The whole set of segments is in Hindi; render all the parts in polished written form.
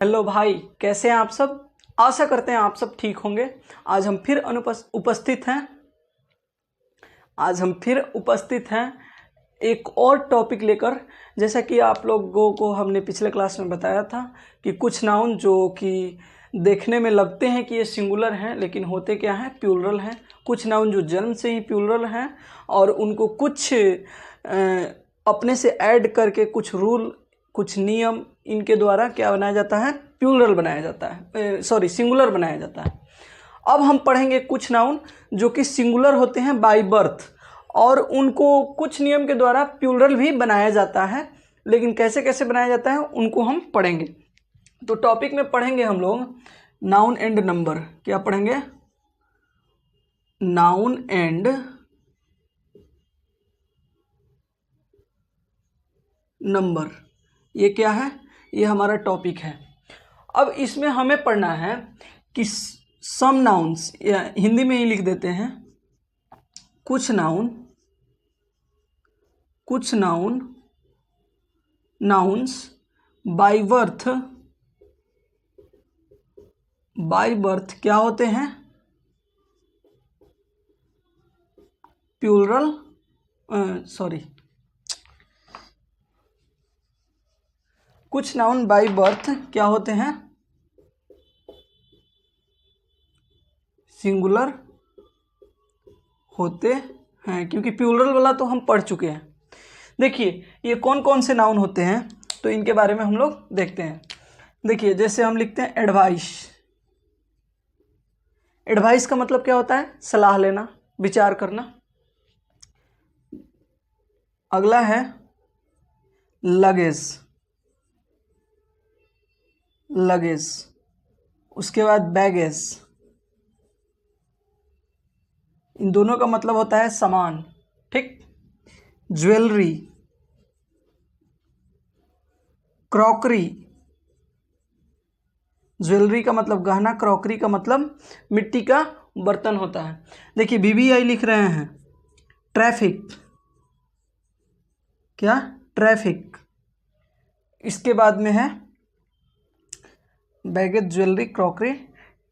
हेलो भाई, कैसे हैं आप सब। आशा करते हैं आप सब ठीक होंगे। आज हम फिर उपस्थित हैं एक और टॉपिक लेकर। जैसा कि आप लोगों को हमने पिछले क्लास में बताया था कि कुछ नाउन जो कि देखने में लगते हैं कि ये सिंगुलर हैं लेकिन होते क्या हैं, प्लूरल हैं। कुछ नाउन जो जन्म से ही प्लूरल हैं और उनको कुछ अपने से ऐड करके कुछ रूल, कुछ नियम, इनके द्वारा क्या बनाया जाता है, प्लूरल बनाया जाता है, सिंगुलर बनाया जाता है। अब हम पढ़ेंगे कुछ नाउन जो कि सिंगुलर होते हैं बाय बर्थ और उनको कुछ नियम के द्वारा प्लूरल भी बनाया जाता है, लेकिन कैसे कैसे बनाया जाता है उनको हम पढ़ेंगे। तो टॉपिक में पढ़ेंगे हम लोग नाउन एंड नंबर। क्या पढ़ेंगे? Noun and number. ये क्या है? ये हमारा टॉपिक है। अब इसमें हमें पढ़ना है कि सम नाउन्स, या हिंदी में ही लिख देते हैं, कुछ नाउन्स बाय बर्थ क्या होते हैं? प्लूरल, कुछ नाउन बाय बर्थ क्या होते हैं? सिंगुलर होते हैं, क्योंकि प्लूरल वाला तो हम पढ़ चुके हैं। देखिए ये कौन कौन से नाउन होते हैं तो इनके बारे में हम लोग देखते हैं। देखिए जैसे हम लिखते हैं एडवाइस का मतलब क्या होता है? सलाह लेना, विचार करना। अगला है लगेज, उसके बाद बैगेज। इन दोनों का मतलब होता है सामान, ठीक। Jewellery, crockery. ज्वेलरी का मतलब गहना, क्रॉकरी का मतलब मिट्टी का बर्तन होता है। देखिए BBI लिख रहे हैं ट्रैफिक। क्या? ट्रैफिक। इसके बाद में है baggage, jewellery, crockery,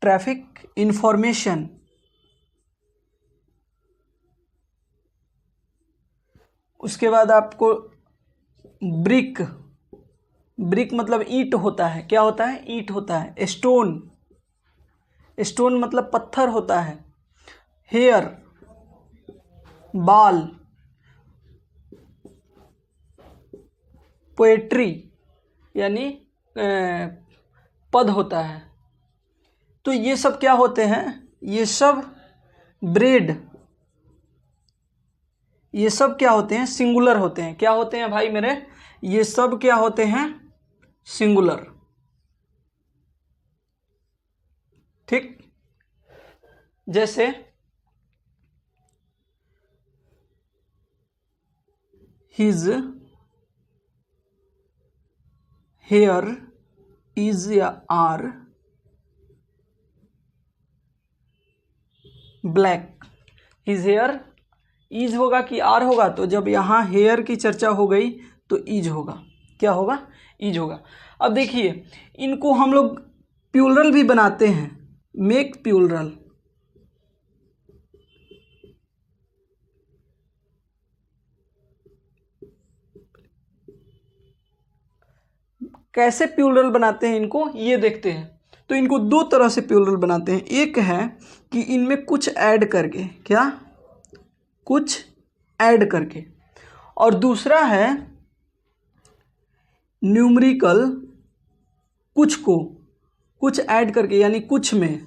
traffic, information. उसके बाद आपको ब्रिक मतलब ईंट होता है। क्या होता है? ईंट होता है। स्टोन मतलब पत्थर होता है। हेयर, बाल। पोएट्री यानी पद होता है। तो ये सब क्या होते हैं? ये सब ब्रेड, ये सब क्या होते हैं? सिंगुलर होते हैं। क्या होते हैं भाई मेरे? ये सब क्या होते हैं? सिंगुलर, ठीक। जैसे his hair is are black. His hair, is होगा कि आर होगा? तो जब यहाँ हेयर की चर्चा हो गई तो इज होगा। क्या होगा? इज होगा। अब देखिए इनको हम लोग प्लूरल भी बनाते हैं, मेक प्लूरल। कैसे प्लूरल बनाते हैं इनको, ये देखते हैं। तो इनको दो तरह से प्लूरल बनाते हैं। एक है कि इनमें कुछ ऐड करके, क्या? कुछ ऐड करके। और दूसरा है न्यूमरिकल, कुछ ऐड करके, यानी कुछ में,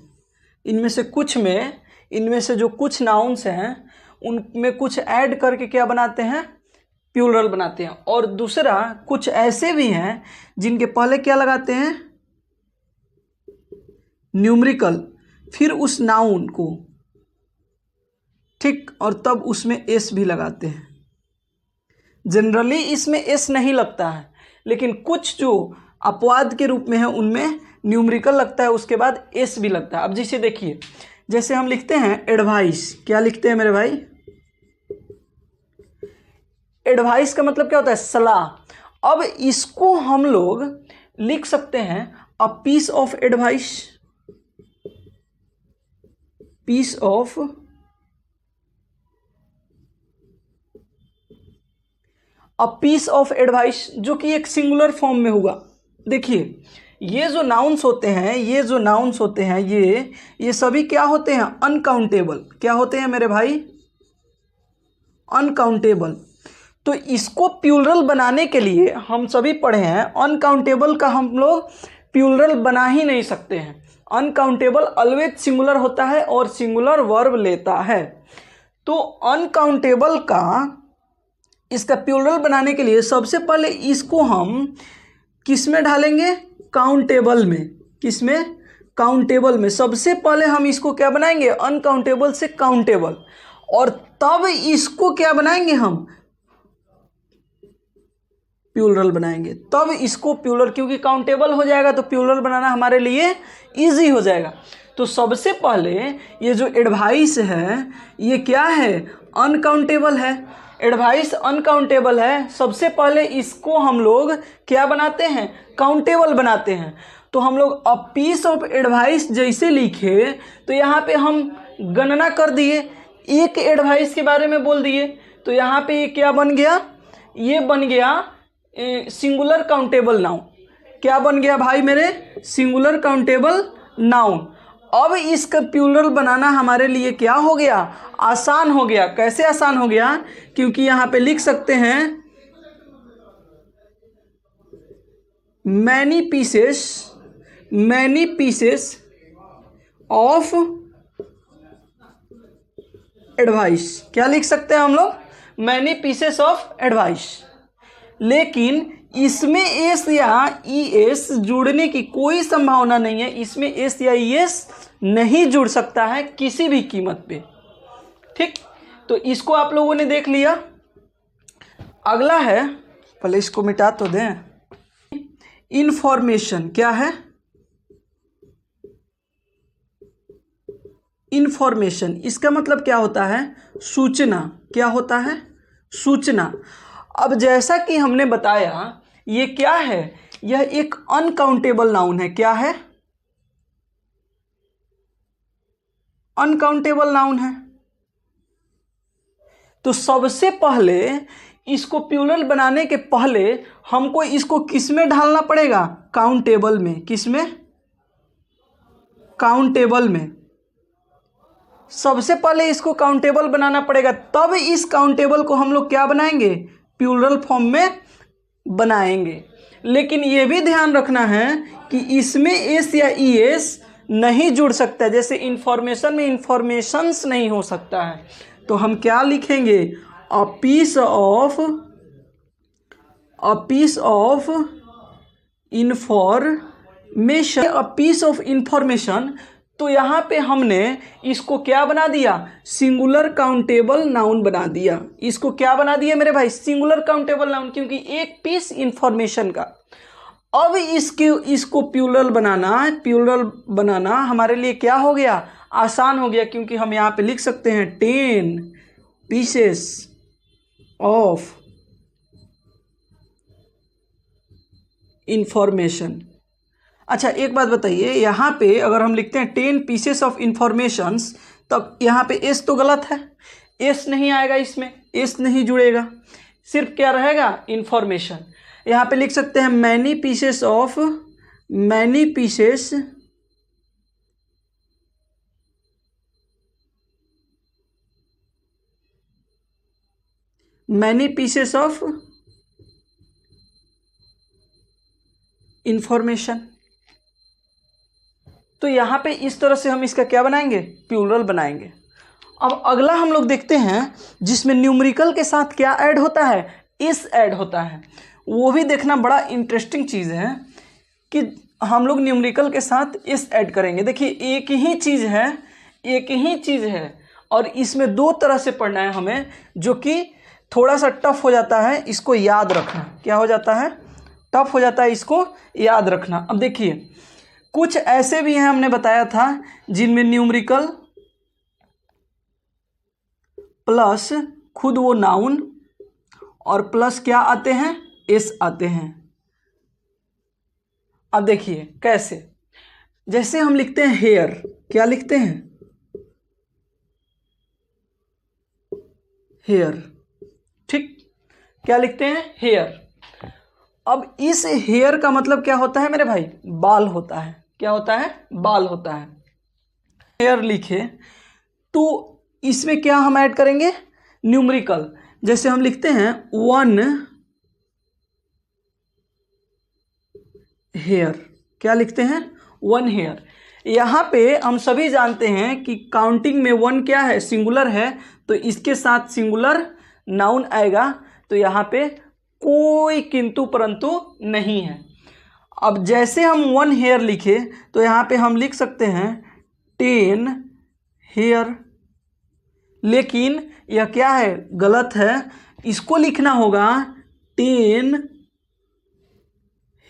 इनमें से जो कुछ नाउन्स हैं उनमें कुछ ऐड करके क्या बनाते हैं? प्लूरल बनाते हैं। और दूसरा कुछ ऐसे भी हैं जिनके पहले क्या लगाते हैं? न्यूमरिकल, फिर उस नाउन को, ठीक, और तब उसमें एस भी लगाते हैं। जनरली इसमें एस नहीं लगता है, लेकिन कुछ जो अपवाद के रूप में है उनमें न्यूमरिकल लगता है, उसके बाद एस भी लगता है। अब जैसे देखिए, जैसे हम लिखते हैं एडवाइस। क्या लिखते हैं मेरे भाई? एडवाइस का मतलब क्या होता है? सलाह। अब इसको हम लोग लिख सकते हैं a piece of advice, piece of a piece of advice, जो कि एक सिंगुलर फॉर्म में होगा। देखिए ये जो नाउन्स होते हैं, ये जो नाउन्स होते हैं, ये सभी क्या होते हैं, अनकाउंटेबल। क्या होते हैं मेरे भाई, अनकाउंटेबल। तो इसको प्लूरल बनाने के लिए हम सभी पढ़े हैं, अनकाउंटेबल का हम लोग प्लूरल बना ही नहीं सकते हैं। अनकाउंटेबल ऑलवेज सिंगुलर होता है और सिंगुलर वर्ब लेता है। तो अनकाउंटेबल का इसका प्लूरल बनाने के लिए सबसे पहले इसको हम किस में ढालेंगे, काउंटेबल में। किस में, काउंटेबल में। सबसे पहले हम इसको क्या बनाएंगे, अनकाउंटेबल से काउंटेबल, और तब इसको क्या बनाएंगे, हम प्लूरल बनाएंगे। तब इसको प्लूरल, क्योंकि काउंटेबल हो जाएगा तो प्लूरल बनाना हमारे लिए इजी हो जाएगा। तो सबसे पहले ये जो एडवाइस है ये क्या है, अनकाउंटेबल है। एडवाइस अनकाउंटेबल है, सबसे पहले इसको हम लोग क्या बनाते हैं, काउंटेबल बनाते हैं। तो हम लोग अ पीस ऑफ एडवाइस जैसे लिखे तो यहाँ पे हम गणना कर दिए, एक एडवाइस के बारे में बोल दिए, तो यहाँ पे ये क्या बन गया, ये बन गया सिंगुलर काउंटेबल नाउन। क्या बन गया भाई मेरे, सिंगुलर काउंटेबल नाउन। अब इसका प्लूरल बनाना हमारे लिए क्या हो गया, आसान हो गया। कैसे आसान हो गया, क्योंकि यहाँ पे लिख सकते हैं मैनी पीसेस ऑफ एडवाइस। क्या लिख सकते हैं हम लोग, मैनी पीसेस ऑफ एडवाइस। लेकिन इसमें एस या ई एस जुड़ने की कोई संभावना नहीं है। इसमें एस या ई एस नहीं जुड़ सकता है किसी भी कीमत पे। ठीक, तो इसको आप लोगों ने देख लिया। अगला है, पहले इसको मिटा तो दें, इंफॉर्मेशन। क्या है, इंफॉर्मेशन। इसका मतलब क्या होता है, सूचना। क्या होता है, सूचना। अब जैसा कि हमने बताया ये क्या है, यह एक अनकाउंटेबल नाउन है। क्या है, अनकाउंटेबल नाउन है। तो सबसे पहले इसको प्लूरल बनाने के पहले हमको इसको किस में ढालना पड़ेगा, काउंटेबल में। किस में, काउंटेबल में। सबसे पहले इसको काउंटेबल बनाना पड़ेगा, तब इस काउंटेबल को हम लोग क्या बनाएंगे, प्लूरल फॉर्म में बनाएंगे। लेकिन ये भी ध्यान रखना है कि इसमें एस या ई एस नहीं जुड़ सकता है। जैसे इंफॉर्मेशन में इंफॉर्मेशंस नहीं हो सकता है, तो हम क्या लिखेंगे, a piece of information, a piece of information. तो यहाँ पे हमने इसको क्या बना दिया, सिंगुलर काउंटेबल नाउन बना दिया। इसको क्या बना दिया मेरे भाई, सिंगुलर काउंटेबल नाउन, क्योंकि एक पीस इंफॉर्मेशन का। अब इसको प्लूरल बनाना हमारे लिए क्या हो गया, आसान हो गया, क्योंकि हम यहाँ पे लिख सकते हैं 10 पीसेस ऑफ इंफॉर्मेशन। अच्छा एक बात बताइए, यहाँ पे अगर हम लिखते हैं 10 पीसेस ऑफ इंफॉर्मेशंस, तब यहाँ पे एस तो गलत है, एस नहीं आएगा, इसमें एस नहीं जुड़ेगा, सिर्फ क्या रहेगा, इंफॉर्मेशन। यहाँ पे लिख सकते हैं मैनी पीसेस ऑफ इंफॉर्मेशन। तो यहाँ पे इस तरह से हम इसका क्या बनाएंगे, प्लूरल बनाएंगे। अब अगला हम लोग देखते हैं जिसमें न्यूमेरिकल के साथ क्या ऐड होता है, एस ऐड होता है। वो भी देखना बड़ा इंटरेस्टिंग चीज़ है कि हम लोग न्यूमेरिकल के साथ एस ऐड करेंगे। देखिए एक ही चीज़ है और इसमें दो तरह से पढ़ना है हमें, जो कि थोड़ा सा टफ हो जाता है इसको याद रखना। क्या हो जाता है, टफ हो जाता है इसको याद रखना। अब देखिए कुछ ऐसे भी हैं, हमने बताया था, जिनमें न्यूमेरिकल प्लस खुद वो नाउन और प्लस क्या आते हैं, एस आते हैं। अब देखिए कैसे, जैसे हम लिखते हैं हेयर, क्या लिखते हैं? हेयर, ठीक, क्या लिखते हैं? हेयर। अब इस हेयर का मतलब क्या होता है मेरे भाई? बाल होता है। क्या होता है? बाल होता है। हेयर लिखे तो इसमें क्या हम ऐड करेंगे? न्यूमेरिकल। जैसे हम लिखते हैं 1 हेयर, क्या लिखते हैं? 1 हेयर। यहाँ पे हम सभी जानते हैं कि काउंटिंग में 1 क्या है? सिंगुलर है, तो इसके साथ सिंगुलर नाउन आएगा, तो यहाँ पे कोई किंतु परंतु नहीं है। अब जैसे हम 1 हेयर लिखे तो यहाँ पे हम लिख सकते हैं 10 हेयर, लेकिन यह क्या है? गलत है। इसको लिखना होगा 10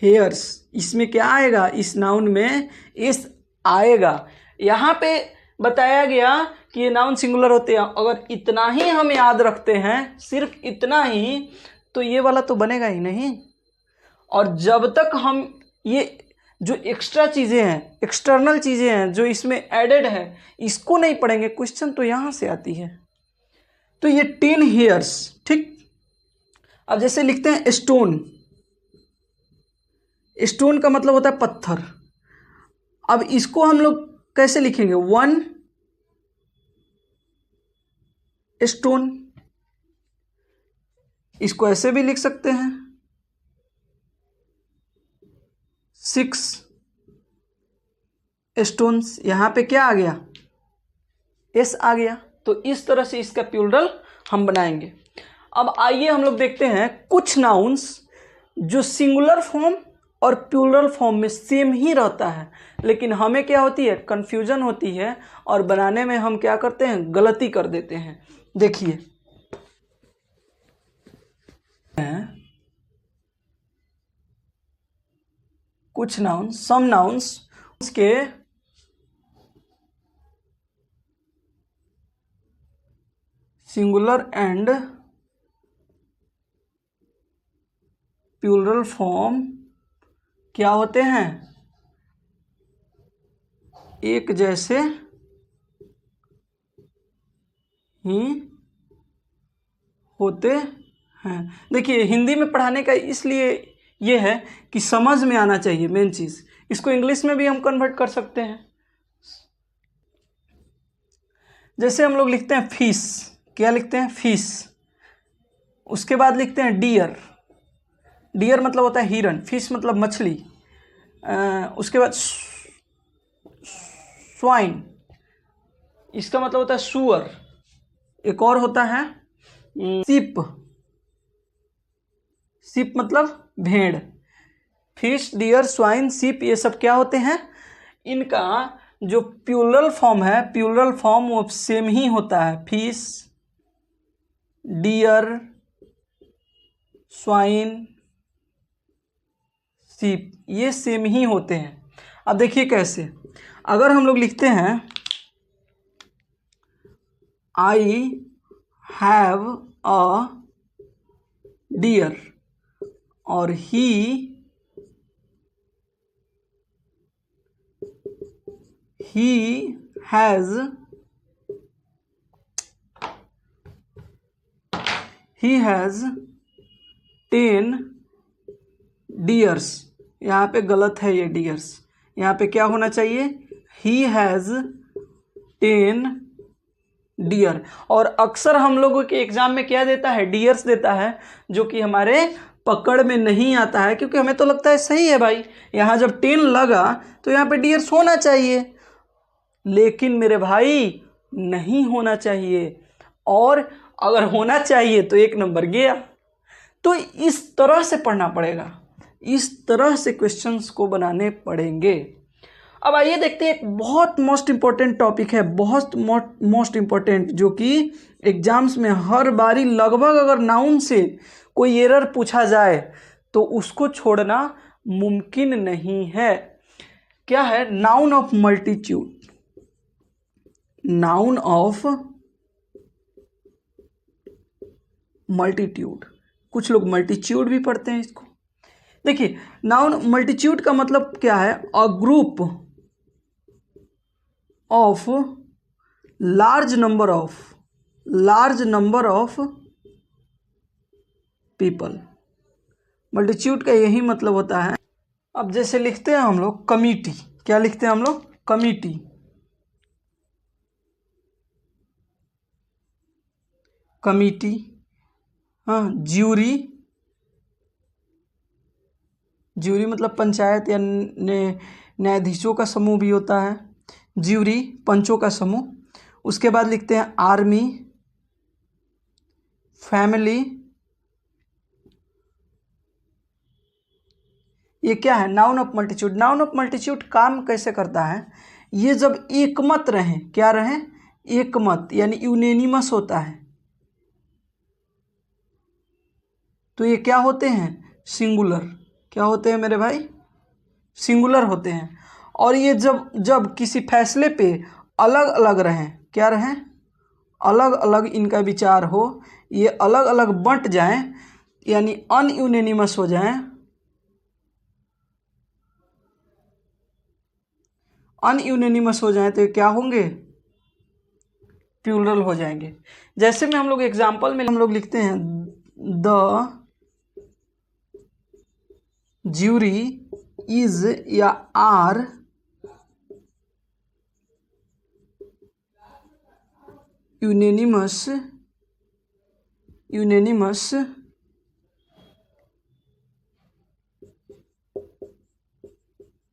हेयर्स। इसमें क्या आएगा? इस नाउन में इस आएगा। यहाँ पे बताया गया कि ये नाउन सिंगुलर होते हैं। अगर इतना ही हम याद रखते हैं, सिर्फ इतना ही, तो ये वाला तो बनेगा ही नहीं। और जब तक हम ये जो एक्स्ट्रा चीज़ें हैं, एक्सटर्नल चीज़ें हैं जो इसमें एडेड है, इसको नहीं पढ़ेंगे, क्वेश्चन तो यहाँ से आती है। तो ये 10 हेयर्स, ठीक। अब जैसे लिखते हैं स्टोन, स्टोन का मतलब होता है पत्थर। अब इसको हम लोग कैसे लिखेंगे? 1 स्टोन। इसको ऐसे भी लिख सकते हैं 6 स्टोन्स। यहां पे क्या आ गया? एस आ गया। तो इस तरह से इसका प्लूरल हम बनाएंगे। अब आइए हम लोग देखते हैं कुछ नाउन्स जो सिंगुलर फॉर्म और प्लूरल फॉर्म में सेम ही रहता है, लेकिन हमें क्या होती है? कन्फ्यूजन होती है, और बनाने में हम क्या करते हैं? गलती कर देते हैं। देखिए, कुछ नाउन्स, सम नाउन्स के सिंगुलर एंड प्लूरल फॉर्म क्या होते हैं? एक जैसे ही होते हैं। देखिए, हिंदी में पढ़ाने का इसलिए ये है कि समझ में आना चाहिए मेन चीज़। इसको इंग्लिश में भी हम कन्वर्ट कर सकते हैं। जैसे हम लोग लिखते हैं फिश, क्या लिखते हैं? फिश। उसके बाद लिखते हैं डियर, डियर मतलब होता है हिरन, फिश मतलब मछली। उसके बाद स्वाइन, इसका मतलब होता है सुअर। एक और होता है शिप, शिप मतलब भेड़। फिश, डियर, स्वाइन, शिप, ये सब क्या होते हैं? इनका जो प्लूरल फॉर्म है, प्लूरल फॉर्म वो सेम ही होता है। फिश, डियर, स्वाइन, शिप, ये सेम ही होते हैं। अब देखिए कैसे, अगर हम लोग लिखते हैं आई हैव अ डियर और ही हैज 10 डियर्स। यहाँ पे गलत है ये डियर्स, यहाँ पे क्या होना चाहिए? He has 10 deer. और अक्सर हम लोगों के एग्जाम में क्या देता है? डियर्स देता है, जो कि हमारे पकड़ में नहीं आता है, क्योंकि हमें तो लगता है सही है भाई, यहाँ जब 10 लगा तो यहाँ पे डियर्स होना चाहिए, लेकिन मेरे भाई नहीं होना चाहिए। और अगर होना चाहिए तो 1 नंबर गया। तो इस तरह से पढ़ना पड़ेगा, इस तरह से क्वेश्चंस को बनाने पड़ेंगे। अब आइए देखते हैं, एक बहुत मोस्ट इंपॉर्टेंट टॉपिक है, बहुत मोस्ट इंपॉर्टेंट, जो कि एग्जाम्स में हर बारी लगभग अगर नाउन से कोई एरर पूछा जाए तो उसको छोड़ना मुमकिन नहीं है। क्या है? Noun of multitude. Noun of multitude, कुछ लोग मल्टीट्यूड भी पढ़ते हैं इसको। देखिए नाउन मल्टीट्यूड का मतलब क्या है, a group of large number of people. Multitude का यही मतलब होता है। अब जैसे लिखते हैं हम लोग कमिटी, क्या लिखते हैं हम लोग, कमिटी। कमिटी, हाँ, ज्यूरी, ज्यूरी मतलब पंचायत या न्यायाधीशों का समूह भी होता है, ज्यूरी पंचों का समूह। उसके बाद लिखते हैं आर्मी, फैमिली, ये क्या है, noun of multitude. Noun of multitude काम कैसे करता है, ये जब एकमत रहें, क्या रहें, एकमत यानी यूनेनिमस होता है, तो ये क्या होते हैं, सिंगुलर। क्या होते हैं मेरे भाई, सिंगुलर होते हैं। और ये जब किसी फैसले पे अलग अलग रहें, क्या रहें, अलग अलग इनका विचार हो, ये अलग अलग बंट जाएं यानी अनयूनेनिमस हो जाएं, अनयूनेनिमस हो जाएं तो ये क्या होंगे, प्लूरल हो जाएंगे। जैसे में हम लोग एग्जाम्पल में हम लोग लिखते हैं द ज्यूरी इज या आर यूनेनिमस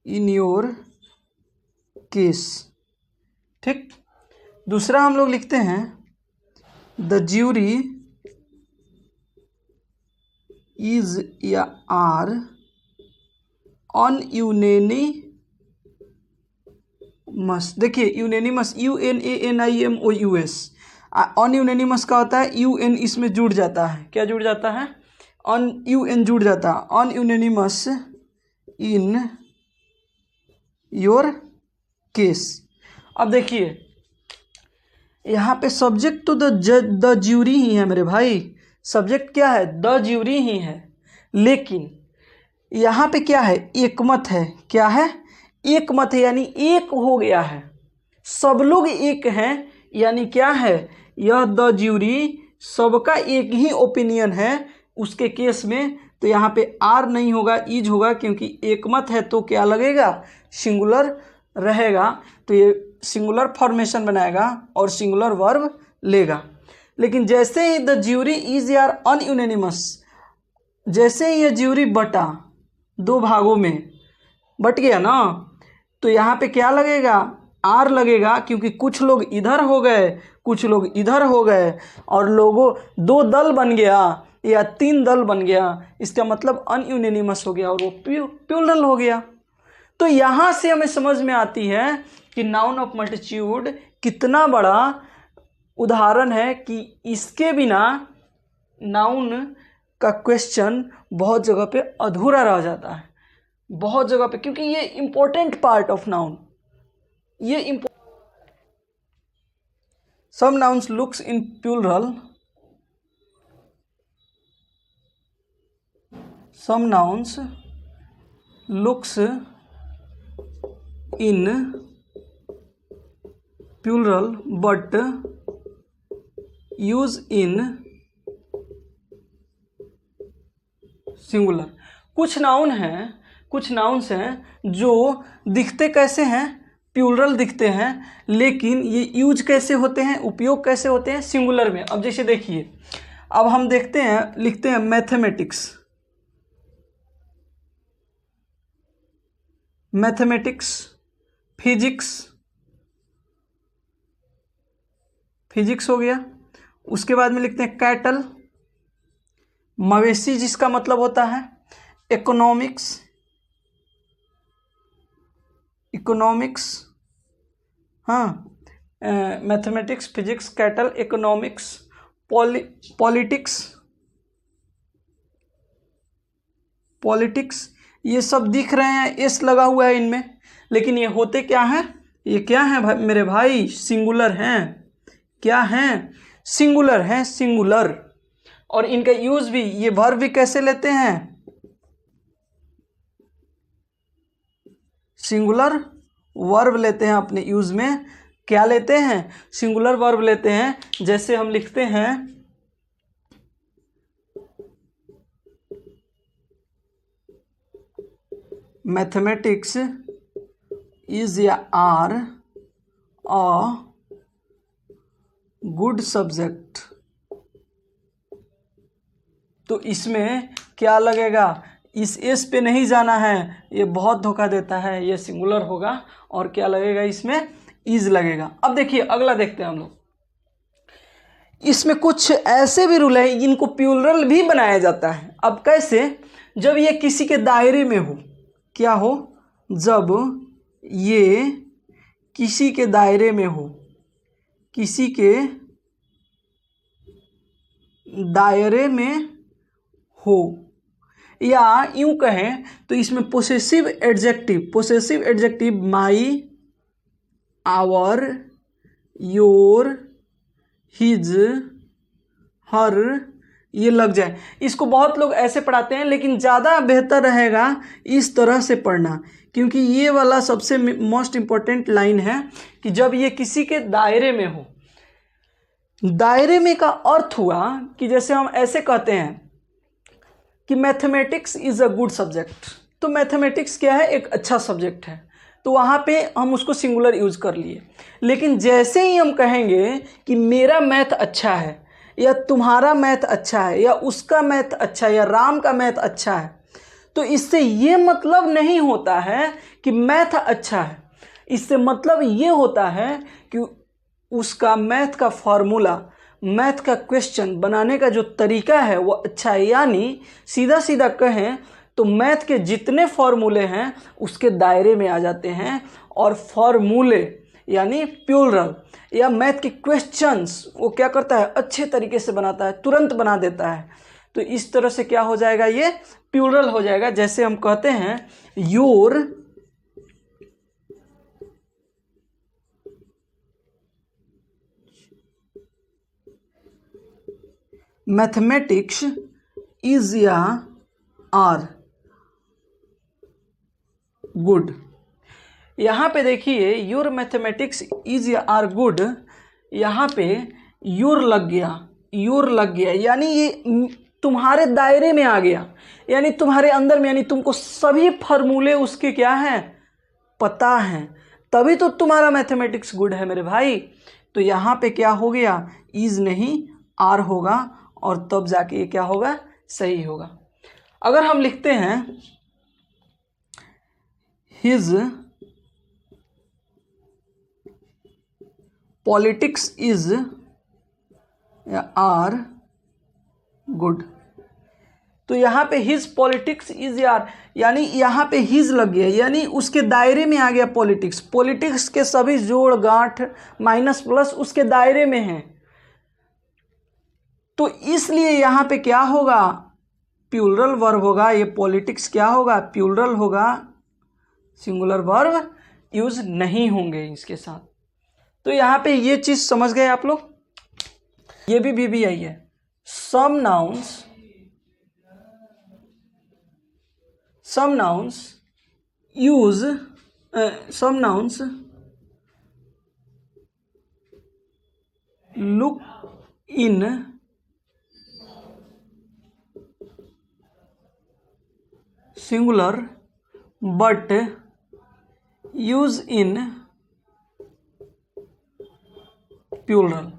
इन योर केस। ठीक, दूसरा हम लोग लिखते हैं द ज्यूरी इज या आर अनयूनेनिमस। देखिए यूनेनिमस, UNANIMOUS, अनयूनेनिमस का होता है UN इसमें जुड़ जाता है, क्या जुड़ जाता है, UN जुड़ जाता है, अनयूनेनिमस इन योर केस। अब देखिए यहाँ पे सब्जेक्ट तो द ज्यूरी ही है मेरे भाई, सब्जेक्ट क्या है, द ज्यूरी ही है, लेकिन यहाँ पे क्या है, एकमत है, क्या है, एकमत है यानी एक हो गया है, सब लोग एक हैं, यानी क्या है, यह द ज्यूरी सबका एक ही ओपिनियन है उसके केस में। तो यहाँ पे आर नहीं होगा, इज होगा, क्योंकि एकमत है तो क्या लगेगा, सिंगुलर रहेगा, तो ये सिंगुलर फॉर्मेशन बनाएगा और सिंगुलर वर्ब लेगा। लेकिन जैसे ही द ज्यूरी इज यार अनयूनेनिमस, जैसे ही ये ज्यूरी बटा, दो भागों में बट गया ना, तो यहाँ पे क्या लगेगा, आर लगेगा, क्योंकि कुछ लोग इधर हो गए, कुछ लोग इधर हो गए, और लोगों दो दल बन गया या तीन दल बन गया, इसका मतलब अनयूनेनिमस हो गया और वो प्लूरल हो गया। तो यहाँ से हमें समझ में आती है कि नाउन ऑफ मल्टीट्यूड कितना बड़ा उदाहरण है कि इसके बिना नाउन का क्वेश्चन बहुत जगह पे अधूरा रह जाता है, बहुत जगह पे, क्योंकि ये इंपॉर्टेंट पार्ट ऑफ नाउन, ये some nouns looks in plural, some nouns looks in plural but use in singular. कुछ नाउन्स हैं जो दिखते कैसे हैं, प्लूरल दिखते हैं, लेकिन ये यूज कैसे होते हैं, उपयोग कैसे होते हैं, सिंगुलर में। अब जैसे देखिए, अब हम देखते हैं, लिखते हैं मैथमेटिक्स, फिजिक्स हो गया। उसके बाद में लिखते हैं कैटल, मवेशी, जिसका मतलब होता है इकोनॉमिक्स, हाँ, mathematics, physics, cattle, economics, politics, ये सब दिख रहे हैं, एस लगा हुआ है इनमें, लेकिन ये होते क्या हैं, ये क्या हैं मेरे भाई, सिंगुलर हैं। क्या हैं, सिंगुलर हैं, सिंगुलर। और इनका यूज भी, ये वर्ब भी कैसे लेते हैं, सिंगुलर वर्ब लेते हैं अपने यूज में। क्या लेते हैं? सिंगुलर वर्ब लेते हैं। जैसे हम लिखते हैं मैथमेटिक्स इज या आर अ गुड सब्जेक्ट। तो इसमें क्या लगेगा? इस एस पे नहीं जाना है, ये बहुत धोखा देता है, ये सिंगुलर होगा। और क्या लगेगा? इसमें इज लगेगा। अब देखिए अगला देखते हैं हम लोग। इसमें कुछ ऐसे भी रूल है, इनको प्लूरल भी बनाया जाता है। अब कैसे? जब ये किसी के दायरे में हो। क्या हो? जब ये किसी के दायरे में हो, किसी के दायरे में हो, या यूं कहें तो इसमें possessive adjective my, our, your, his, her ये लग जाए। इसको बहुत लोग ऐसे पढ़ाते हैं, लेकिन ज़्यादा बेहतर रहेगा इस तरह से पढ़ना, क्योंकि ये वाला सबसे मोस्ट इम्पॉर्टेंट लाइन है कि जब ये किसी के दायरे में हो। दायरे में का अर्थ हुआ कि जैसे हम ऐसे कहते हैं कि mathematics is a good subject. तो मैथमेटिक्स क्या है? एक अच्छा सब्जेक्ट है। तो वहाँ पे हम उसको सिंगुलर यूज कर लिए। लेकिन जैसे ही हम कहेंगे कि मेरा मैथ अच्छा है, या तुम्हारा मैथ अच्छा है, या उसका मैथ अच्छा है, या राम का मैथ अच्छा है, तो इससे ये मतलब नहीं होता है कि मैथ अच्छा है। इससे मतलब ये होता है कि उसका मैथ का फॉर्मूला, मैथ का क्वेश्चन बनाने का जो तरीका है वो अच्छा है। यानी सीधा सीधा कहें तो मैथ के जितने फॉर्मूले हैं उसके दायरे में आ जाते हैं। और फॉर्मूले यानी प्लूरल या मैथ के क्वेश्चंस वो क्या करता है? अच्छे तरीके से बनाता है, तुरंत बना देता है। तो इस तरह से क्या हो जाएगा? ये प्लूरल हो जाएगा। जैसे हम कहते हैं योर मैथमेटिक्स इज या आर गुड। यहाँ पे देखिए योर मैथमेटिक्स इज या आर गुड, यहाँ पे योर लग गया, यानी ये तुम्हारे दायरे में आ गया, यानी तुम्हारे अंदर में, यानी तुमको सभी फार्मूले उसके क्या हैं? पता हैं। तभी तो तुम्हारा मैथमेटिक्स गुड है मेरे भाई। तो यहाँ पे क्या हो गया? इज नहीं आर होगा, और तब जाके ये क्या होगा? सही होगा। अगर हम लिखते हैं his politics is are good, तो यहाँ पे हिज पॉलिटिक्स इज आर, यानी यहाँ पे हिज लग गया, यानी उसके दायरे में आ गया पॉलिटिक्स। पॉलिटिक्स के सभी जोड़ गांठ माइनस प्लस उसके दायरे में हैं। तो इसलिए यहाँ पे क्या होगा? प्लूरल वर्ब होगा। ये पॉलिटिक्स क्या होगा? प्लूरल होगा। सिंगुलर वर्ब यूज नहीं होंगे इसके साथ। तो यहाँ पे ये चीज समझ गए आप लोग? ये भी आई है। Some nouns look in singular but use in plural.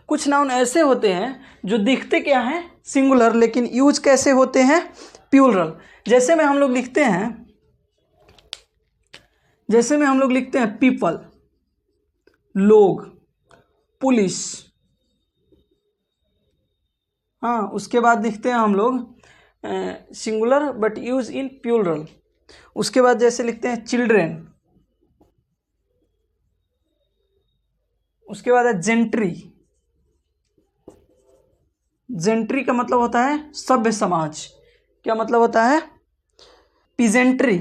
कुछ नाउन ऐसे होते हैं जो दिखते क्या हैं? सिंगुलर, लेकिन यूज कैसे होते हैं? प्लूरल। जैसे में हम लोग लिखते हैं पीपल, लोग, पुलिस। हाँ, उसके बाद लिखते हैं हम लोग singular but use in plural. उसके बाद जैसे लिखते हैं चिल्ड्रेन, उसके बाद है जेंट्री। जेंट्री का मतलब होता है सभ्य समाज। क्या मतलब होता है? पीजेंट्री,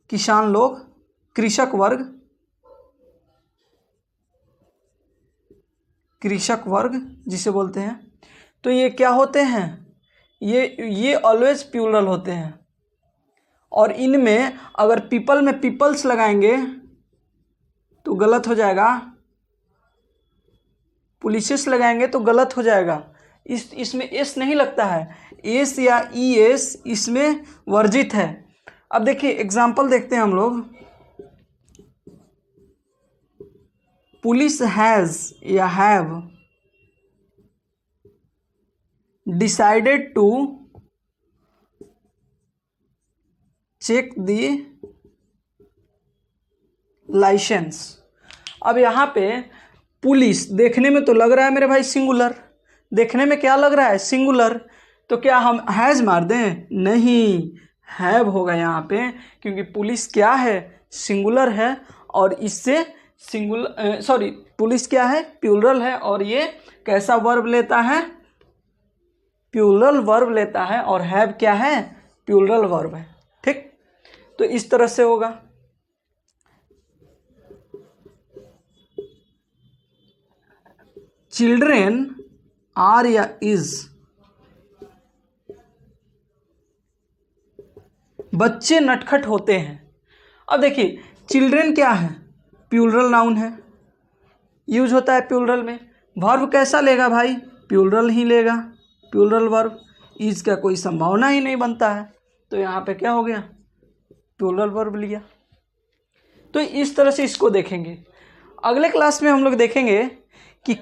किसान लोग, कृषक वर्ग जिसे बोलते हैं। तो ये क्या होते हैं? ये ऑलवेज प्लूरल होते हैं। और इनमें अगर पीपल में पीपल्स लगाएंगे तो गलत हो जाएगा, पुलिसेस लगाएंगे तो गलत हो जाएगा। इसमें एस नहीं लगता है, एस या ई एस इसमें वर्जित है। अब देखिए एग्जाम्पल देखते हैं हम लोग। पुलिस हैज़ या have decided to check the licence. अब यहाँ पे पुलिस देखने में तो लग रहा है मेरे भाई सिंगुलर, देखने में क्या लग रहा है सिंगुलर, तो क्या हम हैज़ मार दें? नहीं, हैव होगा यहाँ पे, क्योंकि पुलिस क्या है सिंगुलर है और इससे पुलिस क्या है प्लूरल है और ये कैसा वर्ब लेता है प्लूरल वर्ब लेता है और हैव क्या है प्लूरल वर्ब है। ठीक, तो इस तरह से होगा। चिल्ड्रेन आर या इज, बच्चे नटखट होते हैं। अब देखिए चिल्ड्रेन क्या है प्लूरल नाउन है, यूज होता है प्लूरल में। वर्ब कैसा लेगा भाई प्लूरल ही लेगा, प्लूरल वर्ब। इज का कोई संभावना ही नहीं बनता है, तो यहाँ पे क्या हो गया प्लूरल वर्ब लिया। तो इस तरह से इसको देखेंगे। अगले क्लास में हम लोग देखेंगे कि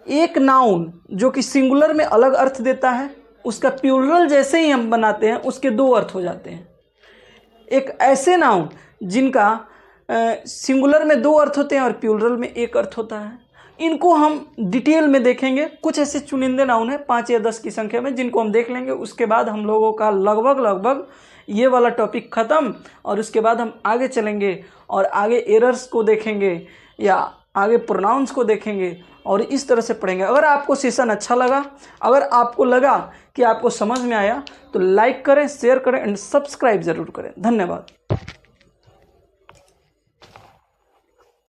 एक नाउन जो कि सिंगुलर में अलग अर्थ देता है उसका प्लूरल जैसे ही हम बनाते हैं उसके दो अर्थ हो जाते हैं। एक ऐसे नाउन जिनका सिंगुलर में दो अर्थ होते हैं और प्लूरल में एक अर्थ होता है, इनको हम डिटेल में देखेंगे। कुछ ऐसे चुनिंदे नाउन है 5 या 10 की संख्या में जिनको हम देख लेंगे। उसके बाद हम लोगों का लगभग ये वाला टॉपिक ख़त्म, और उसके बाद हम आगे चलेंगे और आगे एरर्स को देखेंगे या आगे प्रोनाउंस को देखेंगे और इस तरह से पढ़ेंगे। अगर आपको सेशन अच्छा लगा, अगर आपको लगा कि आपको समझ में आया तो लाइक करें, शेयर करें एंड सब्सक्राइब ज़रूर करें। धन्यवाद।